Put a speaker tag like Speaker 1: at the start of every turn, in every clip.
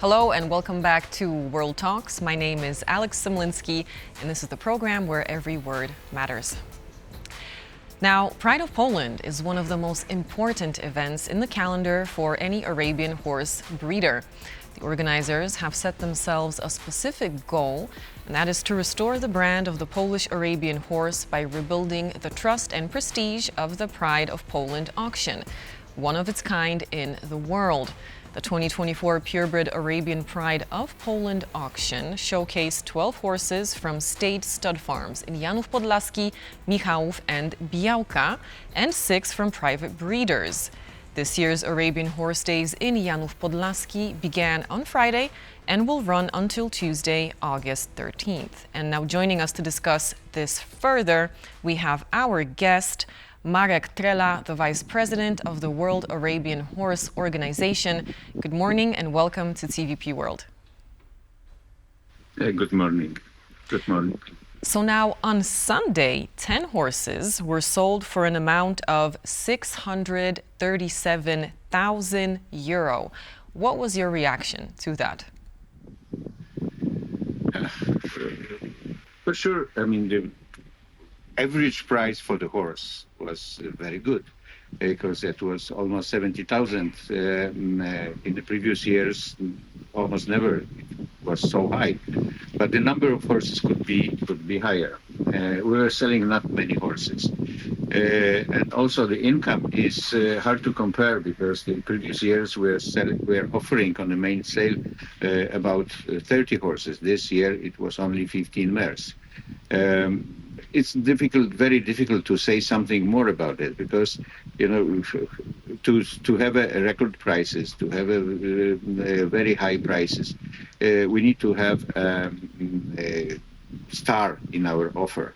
Speaker 1: Hello and welcome back to World Talks. My name is Alex Simlinski and this is the program where every word matters. Now, Pride of Poland is one of the most important events in the calendar for any Arabian horse breeder. The organizers have set themselves a specific goal, and that is to restore the brand of the Polish Arabian horse by rebuilding the trust and prestige of the Pride of Poland auction, one of its kind in the world. The 2024 Purebred Arabian Pride of Poland auction showcased 12 horses from state stud farms in Janów Podlaski, Michałów and Białka, and 6 from private breeders. This year's Arabian Horse Days in Janów Podlaski began on Friday and will run until Tuesday, August 13th. And now joining us to discuss this further, we have our guest, Marek Trela, the Vice President of the World Arabian Horse Organization. Good morning and welcome to TVP World.
Speaker 2: Good morning. Good morning.
Speaker 1: So now on Sunday, 10 horses were sold for an amount of €637,000. What was your reaction to that?
Speaker 2: For sure, I mean, the average price for the horse was very good because it was almost 70,000 in the previous years. Almost never it was so high, but the number of horses could be higher. We were selling not many horses, and also the income is hard to compare because the previous years we were offering on the main sale about 30 horses. This year it was only 15 mares. It's very difficult to say something more about it because, you know, to have a record prices, to have a very high prices, we need to have a star in our offer.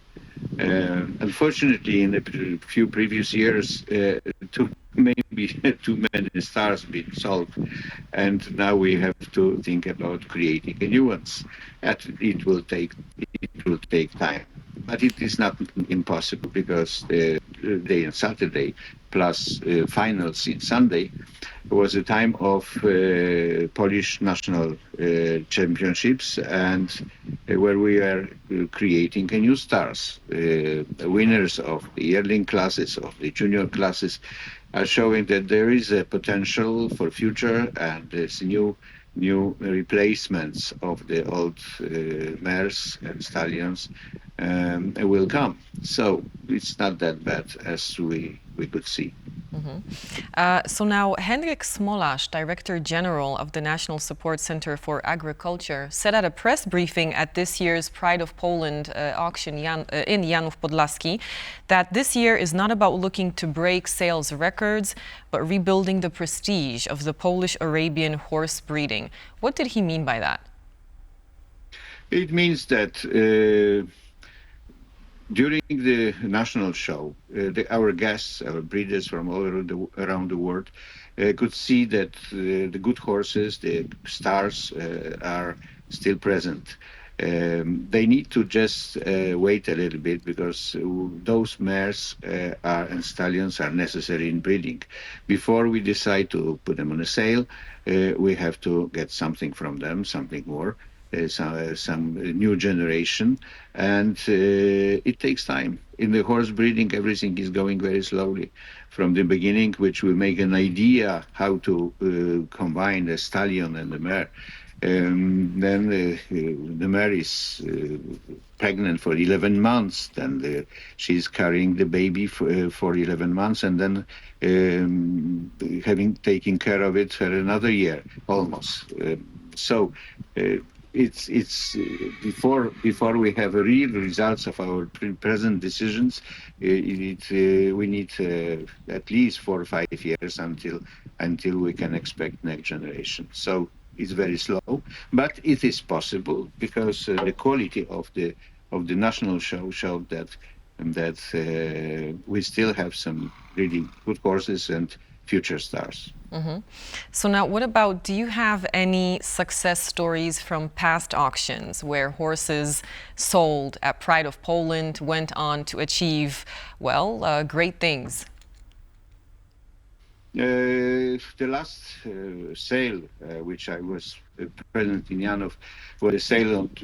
Speaker 2: Unfortunately, in the few previous years, maybe too many stars been sold, and now we have to think about creating a new ones. It will take time, but it is not impossible because the day on Saturday plus finals in Sunday was a time of Polish national championships, and where we are creating a new stars. Winners of the yearling classes, of the junior classes, are showing that there is a potential for future, and there's new replacements of the old mares and stallions will come. So it's not that bad as we could see.
Speaker 1: So now Henryk Smolasz, Director General of the National Support Center for Agriculture, said at a press briefing at this year's Pride of Poland auction in Janów Podlaski that this year is not about looking to break sales records, but rebuilding the prestige of the Polish Arabian horse breeding. What did he mean by that?
Speaker 2: It means that during the national show, our guests, our breeders from all around the world, could see that the good horses, the stars, are still present. They need to just wait a little bit because those mares and stallions are necessary in breeding. Before we decide to put them on a sale, we have to get something from them, something more. Some new generation, and it takes time. In the horse breeding, everything is going very slowly. From the beginning, which we make an idea how to combine the stallion and the mare. Then the mare is pregnant for 11 months, then she's carrying the baby for 11 months, and then taken care of it for another year, almost. It's before we have real results of our present decisions. We need at least 4 or 5 years until we can expect next generation. So it's very slow, but it is possible because the quality of the national show showed that we still have some really good horses and future stars.
Speaker 1: So now what about, do you have any success stories from past auctions where horses sold at Pride of Poland went on to achieve, well, great things?
Speaker 2: The last sale, which I was present in Janów, was the sale of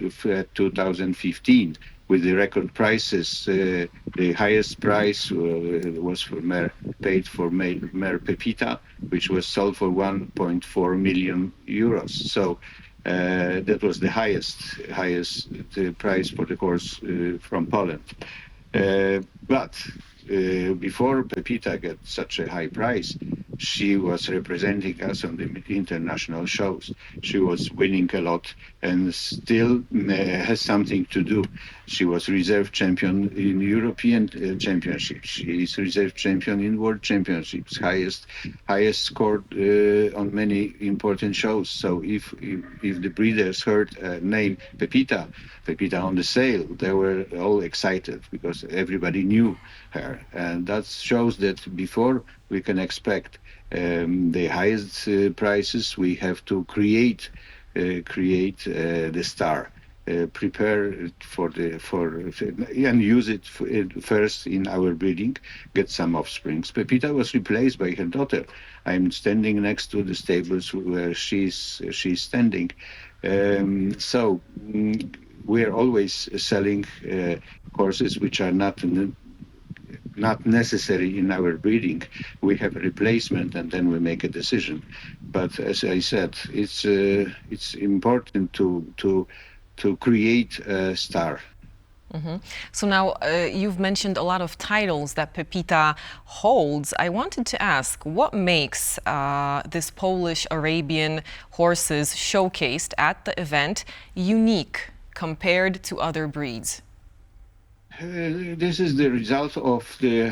Speaker 2: 2015 with the record prices. The highest price was for paid for Mare Pepita, which was sold for 1.4 million euros. So that was the highest price for the horse from Poland. But before Pepita got such a high price, she was representing us on the international shows. She was winning a lot and still has something to do. She was reserve champion in European championships. She is reserve champion in world championships, highest scored on many important shows. So if the breeders heard name Pepita on the sale, they were all excited because everybody knew her, and that shows that before we can expect the highest prices, we have to create the star, prepare and use it first in our breeding, get some offsprings. Pepita was replaced by her daughter. I'm standing next to the stables where she's standing. So we are always selling horses which are not necessary in our breeding. We have a replacement and then we make a decision. But as I said, it's important to create a star.
Speaker 1: Mm-hmm. So now you've mentioned a lot of titles that Pepita holds. I wanted to ask, what makes this Polish Arabian horses showcased at the event unique compared to other breeds?
Speaker 2: This is the result of the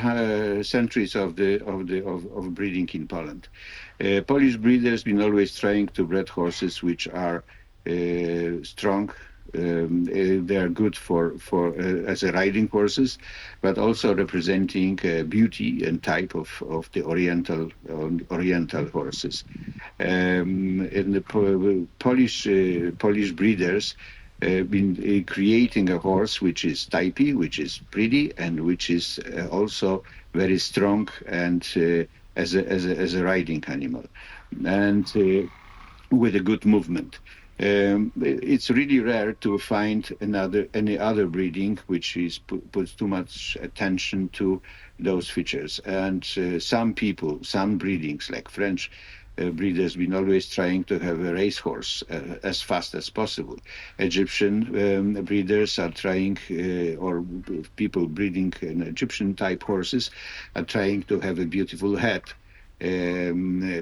Speaker 2: centuries of breeding in Poland. Polish breeders been always trying to breed horses which are strong. They are good for as a riding horses, but also representing beauty and type of the Oriental horses. In the Polish breeders been creating a horse which is typey, which is pretty, and which is also very strong and as a riding animal, and with a good movement. It's really rare to find any other breeding which puts too much attention to those features. And some breedings like French breeders been always trying to have a racehorse as fast as possible. Egyptian breeders are trying, or people breeding Egyptian type horses are trying to have a beautiful head.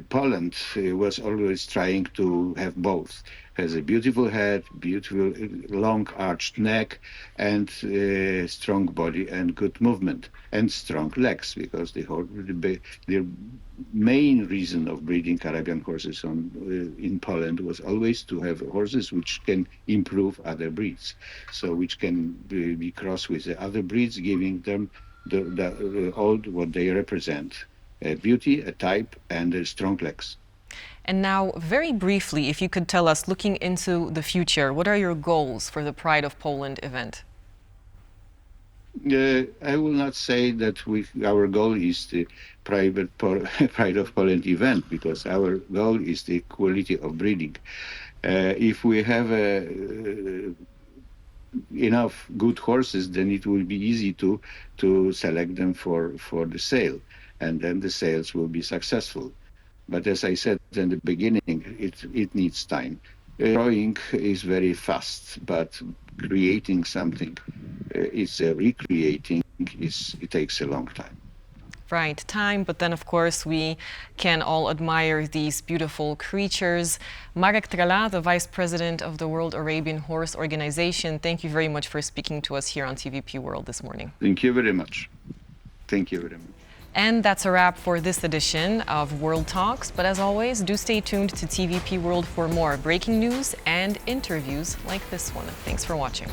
Speaker 2: Poland was always trying to have both. Has a beautiful head, beautiful long arched neck, and strong body and good movement, and strong legs, because the main reason of breeding Arabian horses in Poland was always to have horses which can improve other breeds, so which can be crossed with the other breeds, giving them all what they represent. A beauty, a type, and strong legs.
Speaker 1: And now, very briefly, if you could tell us, looking into the future, what are your goals for the Pride of Poland event?
Speaker 2: I will not say that our goal is the Pride of Poland event, because our goal is the quality of breeding. If we have enough good horses, then it will be easy to select them for the sale, and then the sales will be successful. But as I said in the beginning, it needs time. Drawing is very fast, but creating something, recreating, it takes a long time.
Speaker 1: Right, time, but then of course we can all admire these beautiful creatures. Marek Trela, the Vice President of the World Arabian Horse Organization, thank you very much for speaking to us here on TVP World this morning.
Speaker 2: Thank you very much. Thank you very much.
Speaker 1: And that's a wrap for this edition of World Talks. But as always, do stay tuned to TVP World for more breaking news and interviews like this one. Thanks for watching.